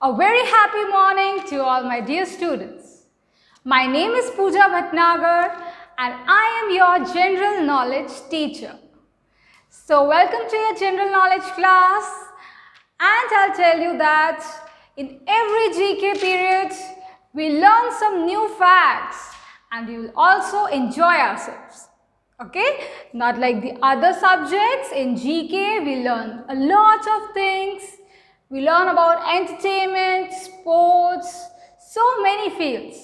A very happy morning to all my dear students. My name is Pooja Bhatnagar and I am your general knowledge teacher. So welcome to your general knowledge class, and I'll tell you that in every GK period we learn some new facts and we will also enjoy ourselves. Okay, not like the other subjects. In GK we learn a lot of things. We learn about entertainment, sports, so many fields.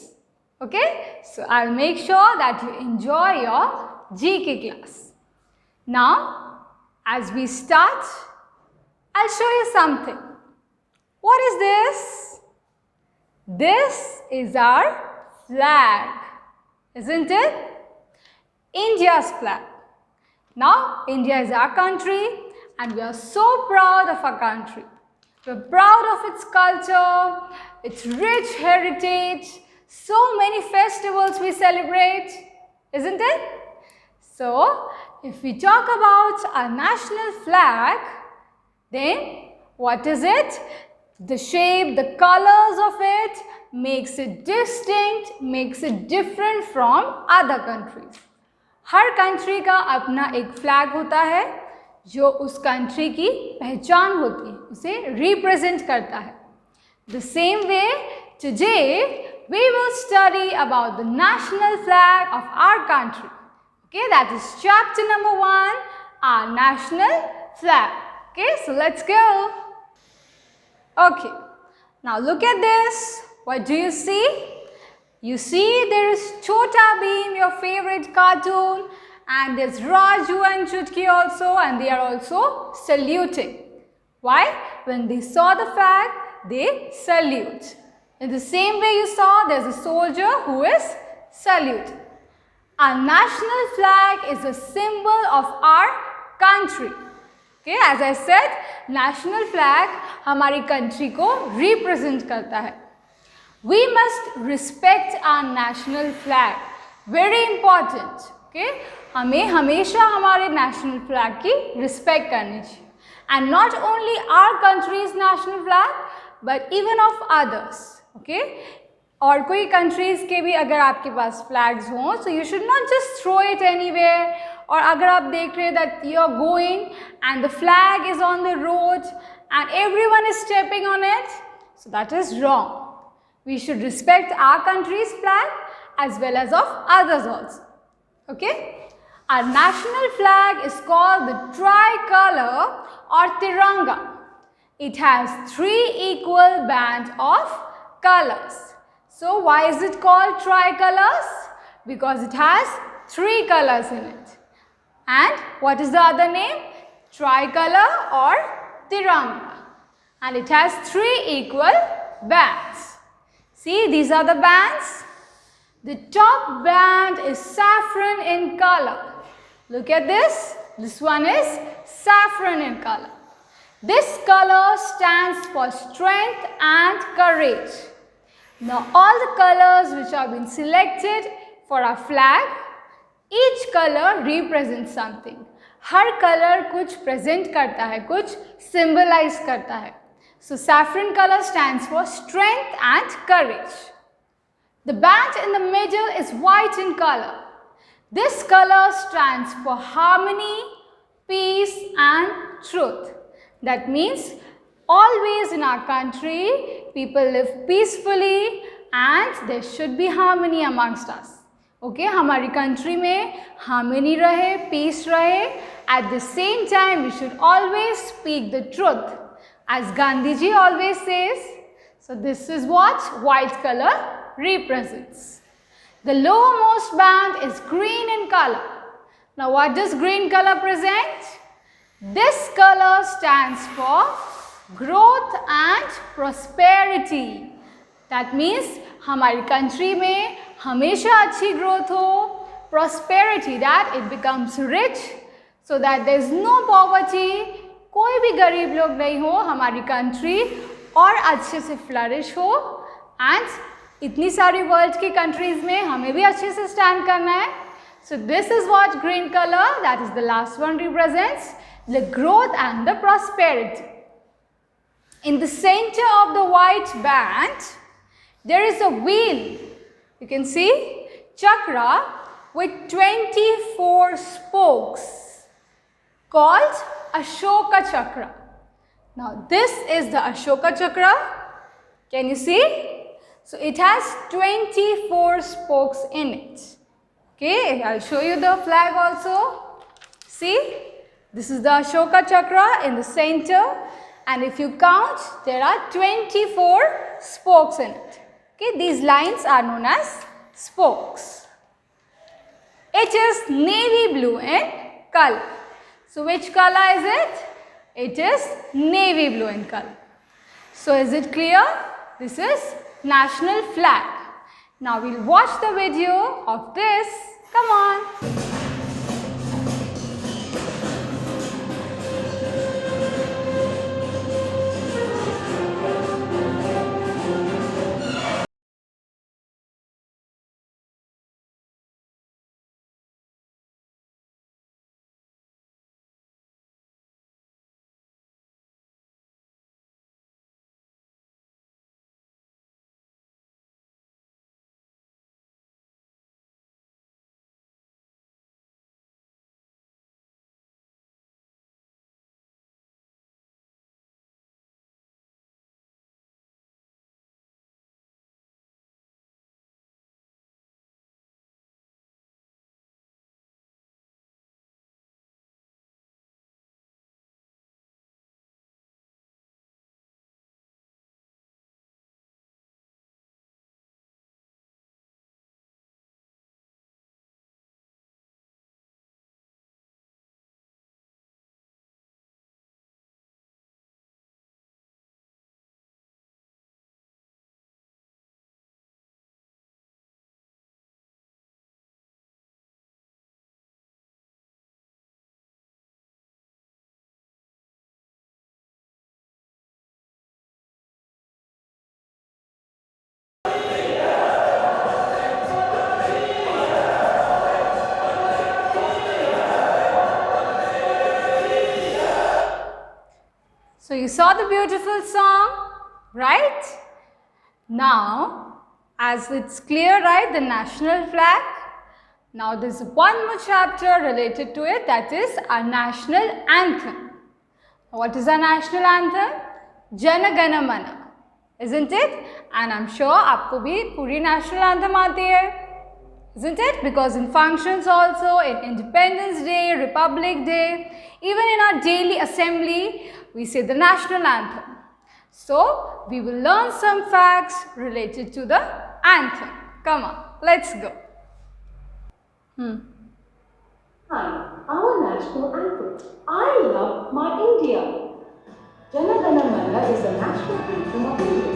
Okay, so I'll make sure that you enjoy your GK class. Now, as we start, I'll show you something. What is this? This is our flag, isn't it? India's flag. Now, India is our country and we are so proud of our country. We're proud of its culture, its rich heritage, so many festivals we celebrate, isn't it? So, if we talk about our national flag, then what is it? The shape, the colors of it makes it distinct, makes it different from other countries. Her country का अपना एक flag होता है जो उस country की पहचान होती है, उसे रिप्रेजेंट करता है. The same way, today we will study about the national flag of our country. Okay, that is chapter number 1, our national flag. Okay, so let's go. Okay, now look at this. What do you see? You see there is Chota Bheem, your favorite cartoon, and there's Raju and Chutki also, and they are also saluting. Why? When they saw the flag, they salute. In the same way you saw, there's a soldier who is saluting. Our national flag is a symbol of our country. Okay, as I said, national flag हमारी country को represent करता है. We must respect our national flag. Very important. Okay, हमें हमेशा हमारे national flag की respect करनी चाहिए. And not only our country's national flag, but even of others. Okay, और कोई countries के भी अगर आपके पास flags हों, so you should not just throw it anywhere. और अगर आप देख रहे that you are going and the flag is on the road and everyone is stepping on it, so that is wrong. We should respect our country's flag as well as of others also. Okay? Our national flag is called the tricolor or Tiranga. It has 3 equal bands of colors. So why is it called tricolors? Because it has 3 colors in it. And what is the other name? Tricolor or Tiranga. And it has 3 equal bands. See, these are the bands. The top band is saffron in color. Look at this. This one is saffron in color. This color stands for strength and courage. Now, all the colors which have been selected for our flag, each color represents something. Her color कुछ present करता है, कुछ symbolize करता है. So, saffron color stands for strength and courage. The band in the middle is white in color. This color stands for harmony, peace and truth. That means always in our country, people live peacefully and there should be harmony amongst us. Okay, हमारी country में harmony रहे, peace रहे. At the same time, we should always speak the truth. As Gandhi ji always says, so this is what white color represents. The lowermost band is green in color. Now what does green color present? This color stands for growth and prosperity. That means हमारी country में हमेशा अच्छी growth हो, prosperity, that it becomes rich, so that there is no poverty. कोई भी गरीब लोग नहीं हो, हमारी कंट्री और अच्छे से फ्लरिश हो. एंड इतनी सारी वर्ल्ड की कंट्रीज में हमें भी अच्छे से स्टैंड करना है. So this is what green colour, that is the last one, represents the growth and the prosperity. In the center of the white band, there is a wheel. You can see chakra with 24 spokes called Ashoka Chakra. Now this is the Ashoka Chakra. Can you see? So it has 24 spokes in it. Okay, I'll show you the flag also. See, this is the Ashoka Chakra in the center, and if you count, there are 24 spokes in it. Okay, these lines are known as spokes. It is navy blue in color. So which color is it? It is navy blue in color. So is it clear? This is national flag. Now we'll watch the video of this. Come on. So you saw the beautiful song, right? Now, as it's clear, right, the national flag. Now there's one more chapter related to it, that is our national anthem. What is our national anthem? Jana Gana Mana, isn't it? And I'm sure आपको भी पूरी national anthem आती है, isn't it? Because in functions also, in Independence Day, Republic Day, even in our daily assembly, we say the national anthem. So, we will learn some facts related to the anthem. Come on, let's go. Hi, our national anthem. I love my India. Jana Gana Mana is the national anthem of India.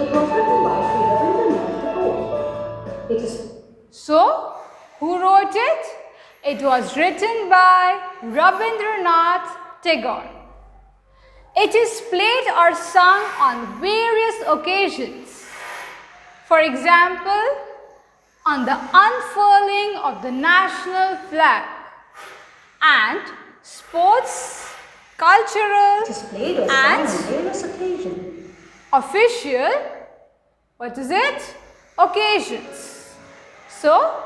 It was written by Sri Rabindranath Tagore. It is So, who wrote it? It was written by Rabindranath Tagore. It is played or sung on various occasions. For example, on the unfurling of the national flag and sports, cultural played or and sung on various occasions. official, what is it? Occasions. So,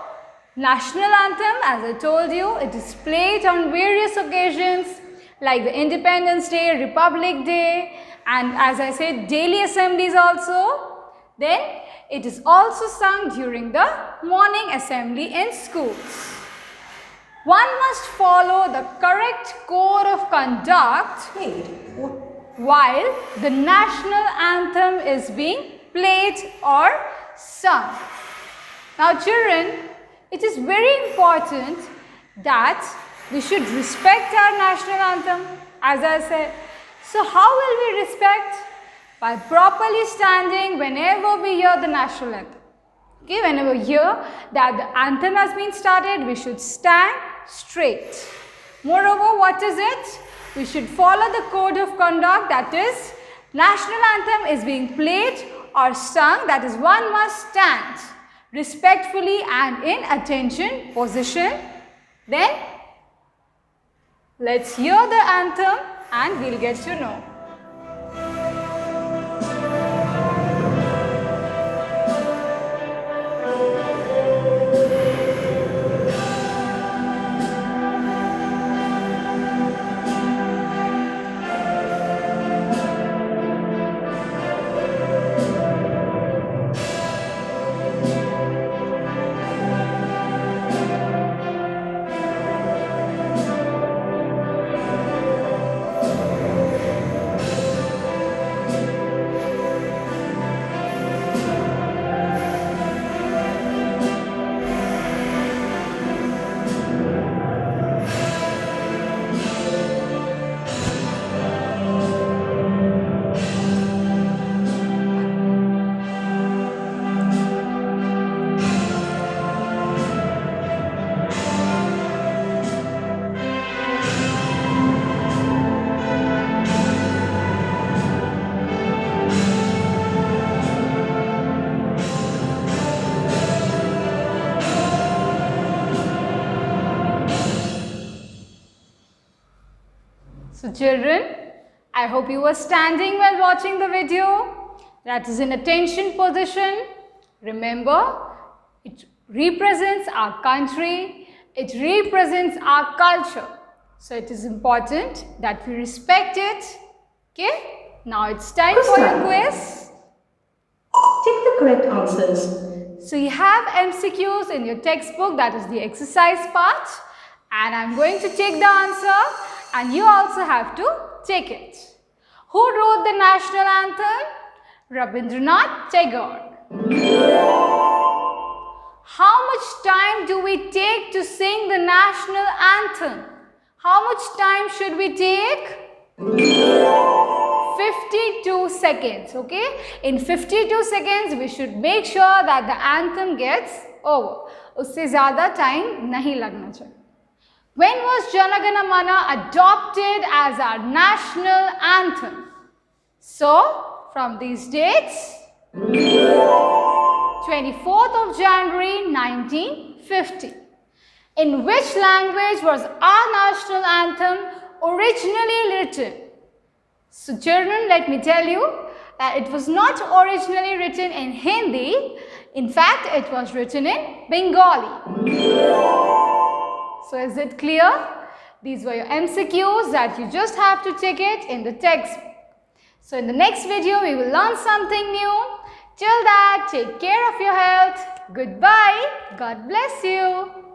national anthem, as I told you, it is played on various occasions like the Independence Day, Republic Day, and as I said, daily assemblies also. Then, it is also sung during the morning assembly in schools. One must follow the correct code of conduct while the national anthem is being played or sung. Now children, it is very important that we should respect our national anthem, as I said. So how will we respect? By properly standing whenever we hear the national anthem. Okay, whenever we hear that the anthem has been started, we should stand straight. Moreover, what is it? We should follow the code of conduct, that is, national anthem is being played or sung, that is, one must stand respectfully and in attention position. Then, let's hear the anthem and we'll get to know. children, I hope you were standing while watching the video. That is in attention position. Remember, it represents our country. It represents our culture. So it is important that we respect it. Okay? Now it's time for your quiz. Take the correct answers. So you have MCQs in your textbook, that is the exercise part. And I'm going to take the answer and you also have to take it. Who wrote the national anthem? Rabindranath Tagore. How much time do we take to sing the national anthem? How much time should we take? 52 seconds, okay? In 52 seconds, we should make sure that the anthem gets over. उससे ज़्यादा time नहीं लगना चाहिए. When was Jana Gana Mana adopted as our national anthem? So, from these dates, 24th of January 1950. In which language was our national anthem originally written? So children, let me tell you that it was not originally written in Hindi. In fact, it was written in Bengali. So is it clear? These were your MCQs that you just have to take it in the textbook. So in the next video, we will learn something new. Till that, take care of your health. Goodbye. God bless you.